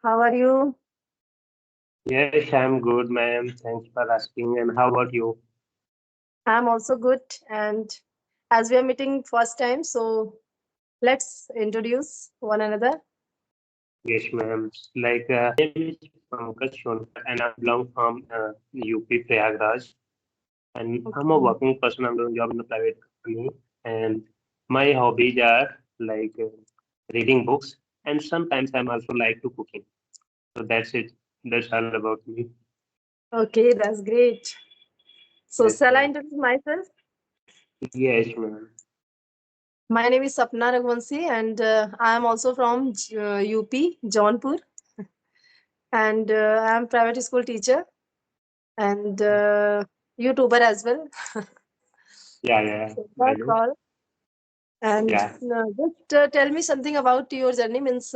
How are you? Yes, I'm good, ma'am. Thanks for asking. And how about you? I'm also good. And as we are meeting first time, so let's introduce one another. Yes, ma'am. My name is Pankaj Shonkar, and I belong from UP Prayagraj. And I'm a Okay. working person. I'm doing job in a private company. And my hobbies are like reading books, and sometimes I'm also like to cooking. So that's it. That's all about me. Okay, that's great. So Yes, shall I ma'am. introduce myself? Yes, ma'am. My name is Sapna Raghuvanshi and I am also from UP, Jaunpur. And I'm private school teacher and YouTuber as well. Yeah, yeah. So I that's know. all. And Yeah. just tell me something about your journey. Means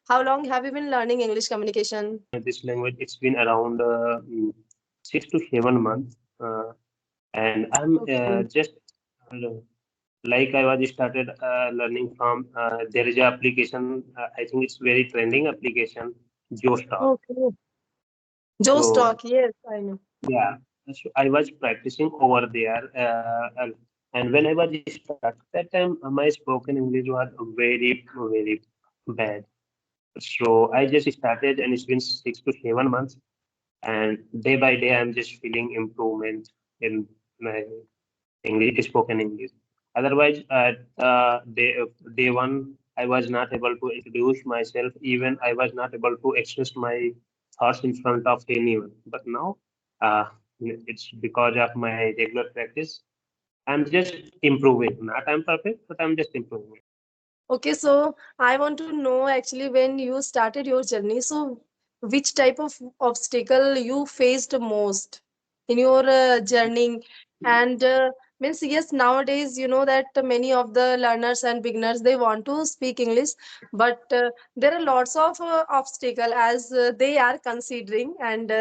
how long have you been learning English communication? This language, it's been around 6 to 7 months. And I'm Okay. just uh, like I was started learning from there is a application I think it's very trending application Joestalk. Okay. Joe's So talk. Yes, I know. yeah, so I was practicing over there, and when I was started that time, my spoken English was very bad. So I just started, and it's been 6 to 7 months, and day by day I'm just feeling improvement in my English, spoken English. Otherwise, at day one, I was not able to introduce myself. Even I was not able to express my thoughts in front of anyone. But now, uh, it's because of my regular practice. I'm just improving. Not I'm perfect, but I'm just improving. Okay, so I want to know actually when you started your journey. So, which type of obstacle you faced most in your journey? And means yes, nowadays you know that many of the learners and beginners they want to speak English, but there are lots of obstacle as they are considering, and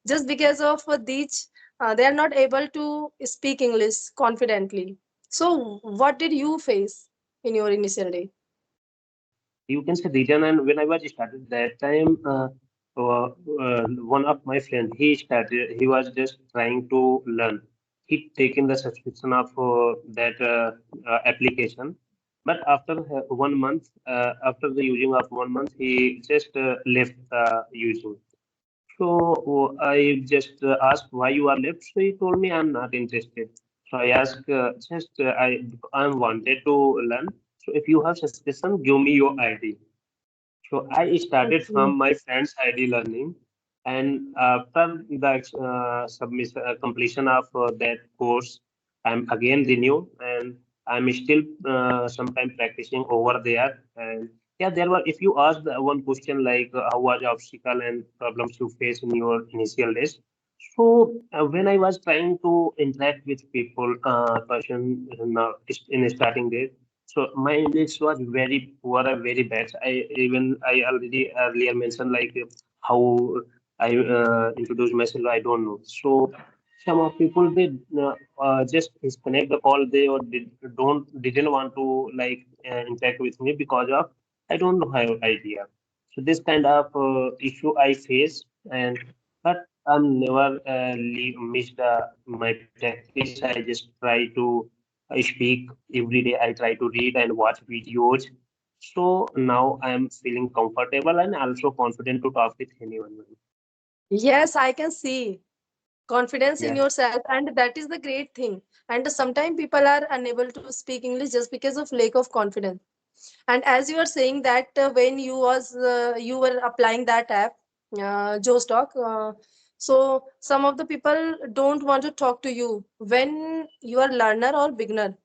just because of these, they are not able to speak English confidently. So, what did you face in your initial day? You can say region, and when I was started that time, one of my friend he was just trying to learn. He taken the subscription of application, but after 1 month, after the using of 1 month, he just left using. So I just asked why you are left. So he told me I'm not interested. So I asked I'm wanted to learn. So if you have subscription, give me your ID. So I started Okay. from my friend's ID learning, and after the submission completion of that course, I'm again renewed, and I'm still sometime practicing over there. And yeah, there were. If you ask the one question like how was obstacle and problems you face in your initial days. So when I was trying to interact with people, person in starting days. So my English was very poor and very bad. I already earlier mentioned like how I introduce myself. I don't know. So some of people they just disconnect the call. They or didn't want to like interact with me because of I don't know how idea. So this kind of issue I face, and but I'm never missed my practice. I just try to I speak every day. I try to read and watch videos. So now I am feeling comfortable and also confident to talk with anyone. Yes, I can see confidence in Yeah. yourself, and that is the great thing. And sometimes people are unable to speak English just because of lack of confidence. And as you are saying that when you were applying that app, Joestock, so some of the people don't want to talk to you when you are learner or beginner.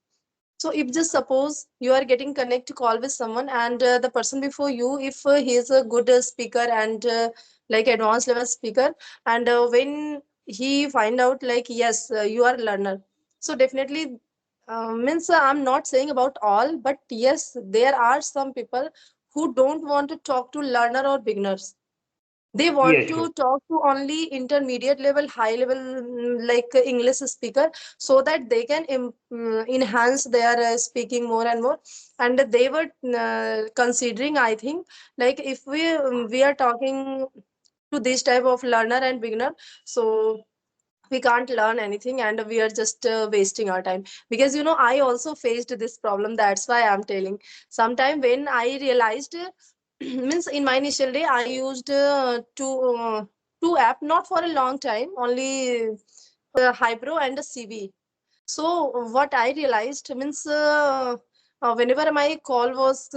So if just suppose you are getting connect call with someone and the person before you, if he is a good speaker and like advanced level speaker, and when he find out like yes you are learner, so definitely means I'm not saying about all, but yes there are some people who don't want to talk to learner or beginners. They want Yes, to ma'am. talk to only intermediate level, high level, like English speaker, so that they can enhance their speaking more and more. And they were considering, I think, like if we are talking to this type of learner and beginner, so we can't learn anything and we are just wasting our time. Because I also faced this problem, that's why I'm telling. Sometime when I realized means in my initial day I used two app, not for a long time, only Hybro and a CV. So what I realized means, whenever my call was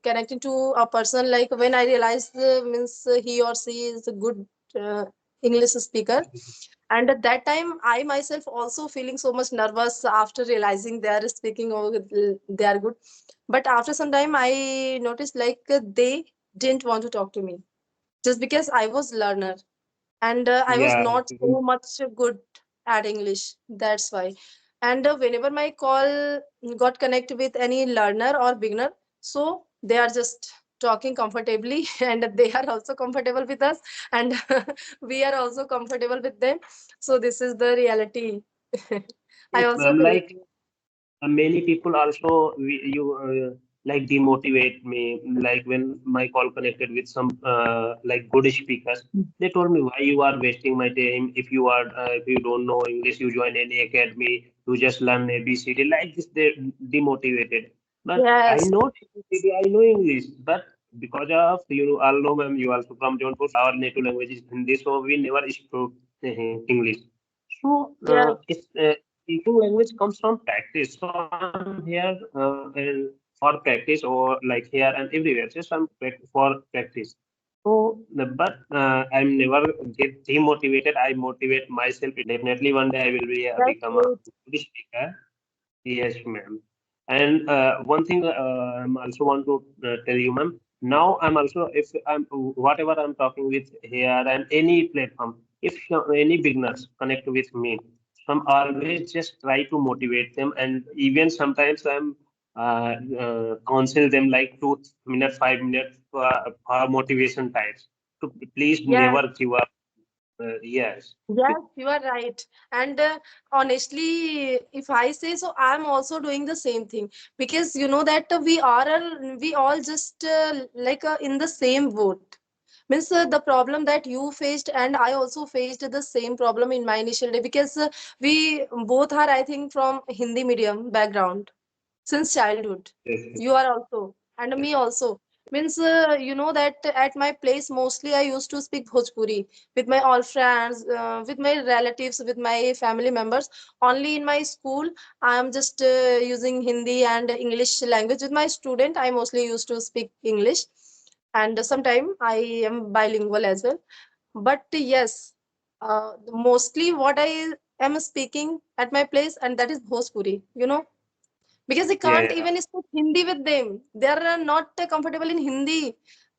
connecting to a person, like when I realized means he or she is a good uh, English speaker, and at that time I myself also feeling so much nervous after realizing they are speaking, or they are good. But after some time I noticed, like they didn't want to talk to me just because I was learner, and I was Yeah. not so much good at English. That's why. And whenever my call got connect with any learner or beginner, so they are just talking comfortably, and they are also comfortable with us, and we are also comfortable with them. So this is the reality. I Yes, also ma'am. believe. Like many people also you like demotivate me. Like when my call connected with some like good speakers, they told me, why you are wasting my time. If you are if you don't know English, you join any academy. You just learn ABCD. Like this, they demotivated. But I Yes, know ABCD, I know English, but because of you all know, ma'am, you also from Jaunpur. Our native language is Hindi, so we never spoke English. So yes, speaking language comes from practice. So I'm here and for practice, or like here and everywhere. Just I'm for practice. So, but I'm never get demotivated. I motivate myself. Definitely one day I will be that's become a great. good speaker. Yes, ma'am. And one thing I'm also want to tell you, ma'am. Now I'm also if I'm whatever I'm talking with here and any platform, if any beginners connect with me, so I'm always just try to motivate them, and even sometimes I'm counsel them like 2 minutes, 5 minutes for motivation types. To please Yes. never give up. Yes. Yes, you are right. And honestly, if I say so, I'm also doing the same thing, because you know that we all just like in the same boat. Means the problem that you faced and I also faced the same problem in my initial day, because we both are, I think, from Hindi medium background since childhood. Yes. You are also, and me also. Means you know that at my place mostly I used to speak Bhojpuri with my all friends, with my relatives, with my family members. Only in my school I am just using Hindi and English language. With my student I mostly used to speak English, and sometime I am bilingual as well. But yes, mostly what I am speaking at my place, and that is Bhojpuri, because I can't Yeah. even speak Hindi with them. They are not comfortable in Hindi.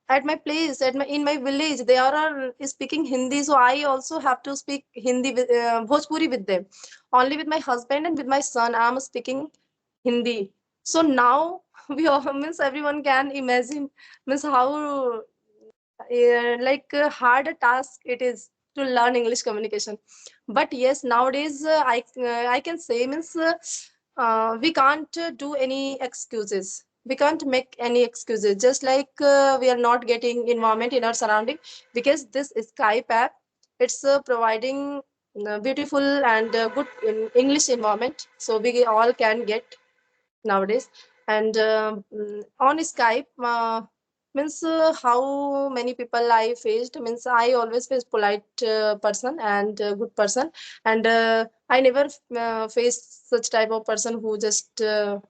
At my place, at my in my village, they are speaking Hindi, so I also have to speak Hindi with Bhojpuri with them. Only with my husband and with my son, I am speaking Hindi. So now we all means everyone can imagine means how like hard a task it is to learn English communication. But yes, nowadays I can say means we can't do any excuses. We can't make any excuses. Just like we are not getting environment in our surrounding, because this Skype app, it's providing beautiful and good English environment, so we all can get nowadays. And on Skype, means how many people I faced, means I always face polite person and good person, and I never face such type of person who just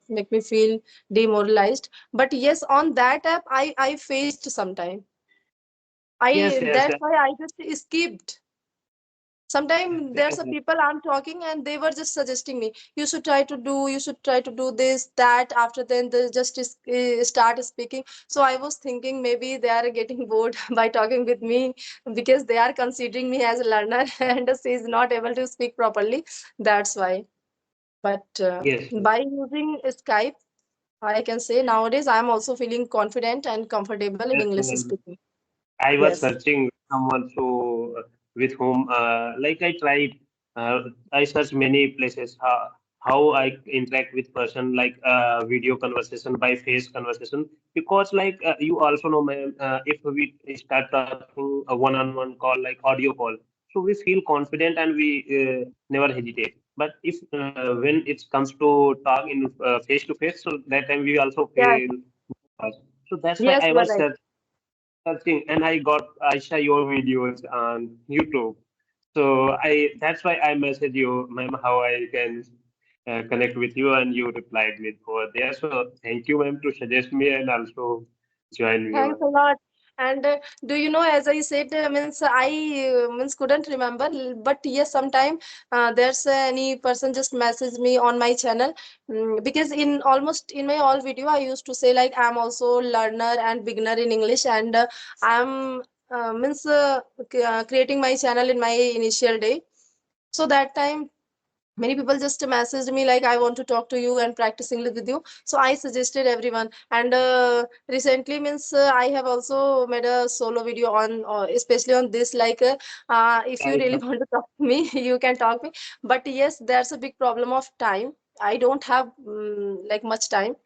make me feel demoralized. But yes, on that app I faced sometime. Yes. I Yes. That's why I just skipped. Sometimes there's a Yes. people I'm talking and they were just suggesting me, you should try to do this, that. After then they just start speaking. So I was thinking maybe they are getting bored by talking with me, because they are considering me as a learner and she is not able to speak properly. That's why. But Yes. by using Skype, I can say nowadays I'm also feeling confident and comfortable in Yes, English ma'am. speaking. I was Yes. searching someone with whom like I tried I searched many places how I interact with person like video conversation by face conversation because like you also know ma'am if we start talking a one-on-one call like audio call so we feel confident and we never hesitate but if when it comes to talk in face to face so that time we also Yes. feel so that's why Yes, I you are was right. searching and I saw your videos on YouTube. So I that's why I messaged you, ma'am, how I can connect with you, and you replied with over there. So thank you, ma'am, to suggest me and also join me, Thanks ma'am. a lot. And do you know, as I said, means I means couldn't remember, but yes, sometime there's any person just message me on my channel because in almost in my all video I used to say like I'm also learner and beginner in English, and I'm means creating my channel in my initial day. So that time many people just messaged me like I want to talk to you and practice English with you, so I suggested everyone. And recently means I have also made a solo video on especially on this like if you I really want to talk to me you can talk me. But yes, there's a big problem of time. I don't have like much time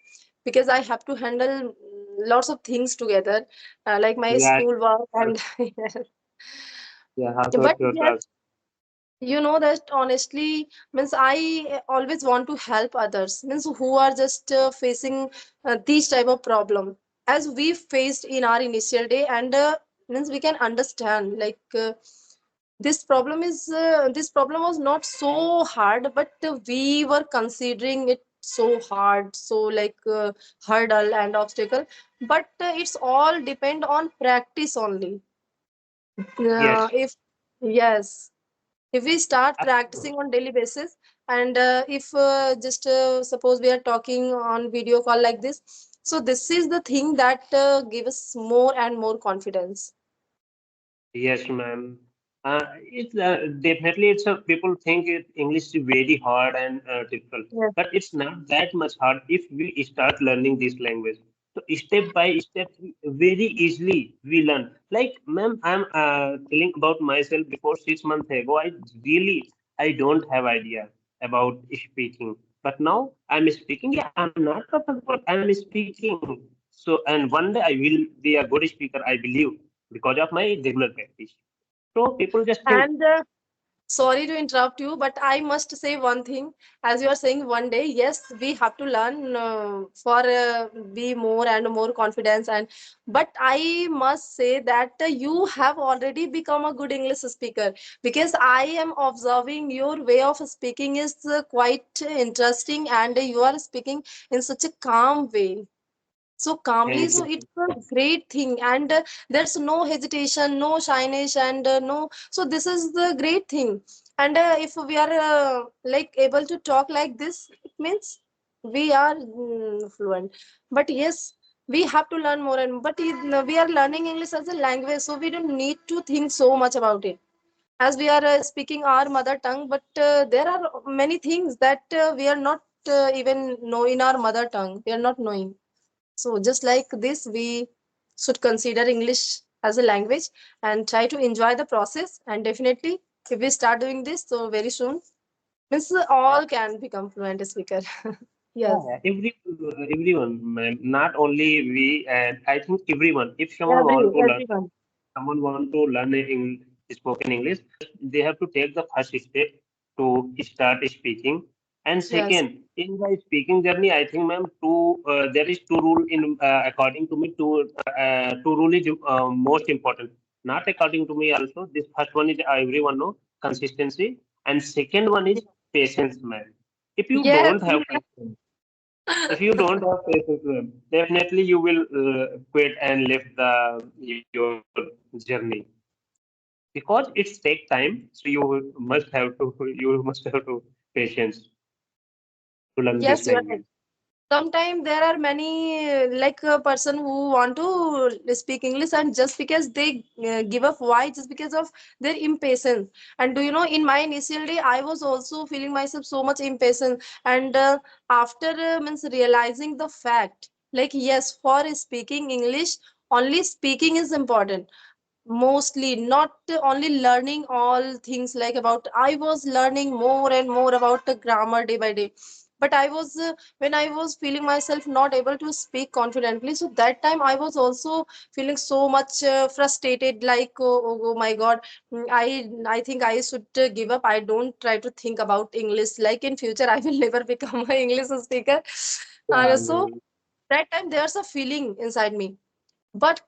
because I have to handle lots of things together, like my yeah, school work and yeah, also but to yes, you know that honestly means I always want to help others means who are just facing these type of problem as we faced in our initial day. And means we can understand like this problem was not so hard, but we were considering it so hard, so like hurdle and obstacle. But it's all depend on practice only. yes, If yes, if we start absolutely. practicing on daily basis, and if just suppose we are talking on video call like this, so this is the thing that give us more and more confidence. Yes, ma'am. It's definitely it's a people think English is very hard and difficult, Yes. but it's not that much hard if we start learning this language. So step by step, very easily we learn. Like, ma'am, I'm telling about myself. Before 6 months ago, I don't have idea about speaking, but now I'm speaking. Yeah, I'm not perfect, but I'm speaking. So, and one day I will be a good speaker. I believe because of my regular practice. So people just think, And sorry to interrupt you, but I must say one thing. As you are saying, one day, yes, we have to learn for be more and more confidence. And but I must say that you have already become a good English speaker because I am observing your way of speaking is quite interesting, and you are speaking in such a calm way, so calmly. thank So you. it's a great thing, and there's no hesitation, no shyness, and no. So this is the great thing. And if we are like able to talk like this, it means we are fluent. But yes, we have to learn more and but we are learning English as a language, so we don't need to think so much about it as we are speaking our mother tongue. But there are many things that we are not even know in our mother tongue, we are not knowing. So just like this, we should consider English as a language and try to enjoy the process. And definitely, if we start doing this, so very soon, means Yeah, all can become fluent speaker. Yes, yeah, everyone, ma'am, not only we, and I think everyone. If someone want to learn, everyone. someone want to learn spoken English, they have to take the first step to start speaking. And Yes, second, in the speaking journey, I think, ma'am, there is two rule in according to me. Two rule is most important. Not according to me also. This first one is everyone know consistency, and second one is patience, ma'am. If you yes, don't have patience, if you don't have patience, ma'am, definitely you will quit and leave your journey because it's take time. So you must have to patience to learn this yes, you are right. language. Sometimes there are many like a person who want to speak English, and just because they give up, why? Just because of their impatience. And do you know, in my initial day I was also feeling myself so much impatient. And after means realizing the fact, like yes, for speaking English only speaking is important. mostly not only learning all things like about, I was learning more and more about the grammar day by day. But I was when I was feeling myself not able to speak confidently, so that time I was also feeling so much frustrated, like oh my god, I think I should give up. I don't try to think about English, like in future I will never become an English speaker. Yeah, So that time there's a feeling inside me. But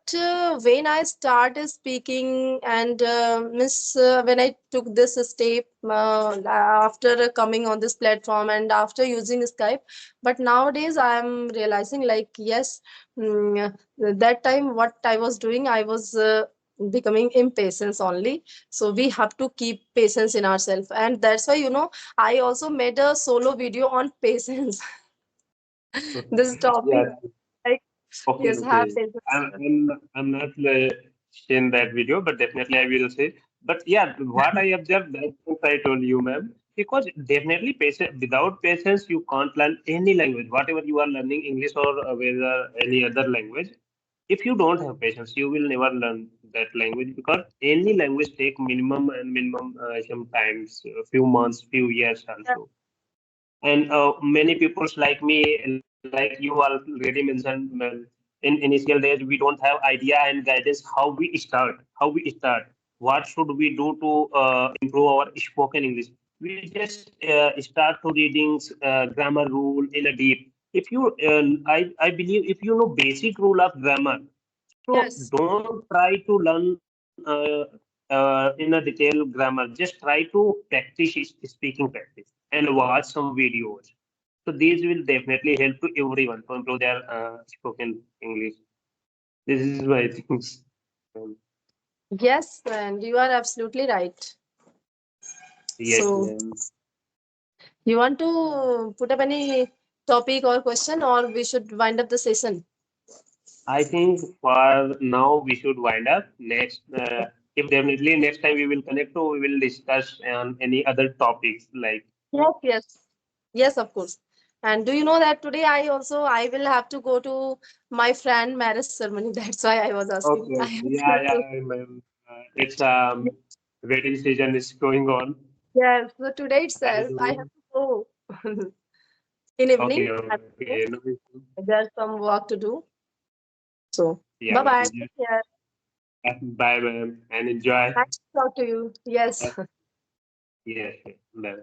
when I started speaking and when I took this step after coming on this platform and after using Skype, but nowadays I'm realizing like yes, that time what I was doing, I was becoming impatient only. So we have to keep patience in ourselves, and that's why I also made a solo video on patience. This topic, yeah. like Okay, yes, have okay. patience. I'm not seeing that video, but definitely I will say. But yeah, what I observed, that things I told you, ma'am, because definitely patience, without patience, you can't learn any language, whatever you are learning, English or whether any other language. If you don't have patience, you will never learn that language because any language take minimum and minimum sometimes a few months, few years also. And many peoples like me, like you already mentioned, in initial days we don't have idea and guidance how we start, what should we do to improve our spoken English. We just start to reading grammar rule in a deep. If you I believe if you know basic rule of grammar, so Yes. don't try to learn in a detailed grammar. Just try to practice speaking practice and watch some videos. So these will definitely help to everyone to improve their spoken English. This is my things. Um, Yes, and you are absolutely right. yes, So, ma'am. you want to put up any topic or question, or we should wind up the session? I think for now we should wind up. Next, if definitely next time we will connect, to we will discuss on any other topics like. Yes, yes, yes, of course. And do you know that today I will have to go to my friend marriage ceremony. That's why I was asking. Okay, I okay. have Yeah, to. yeah, ma'am. It's wedding season is going on. Yes, so today I itself I have do. to go in evening. Okay, I have to go. okay. No issue. There's some work to do. So, Yeah, bye bye. ma'am. Take care. Bye, ma'am, and enjoy. Nice to talk to you. Yes. Yes, yes. Bye.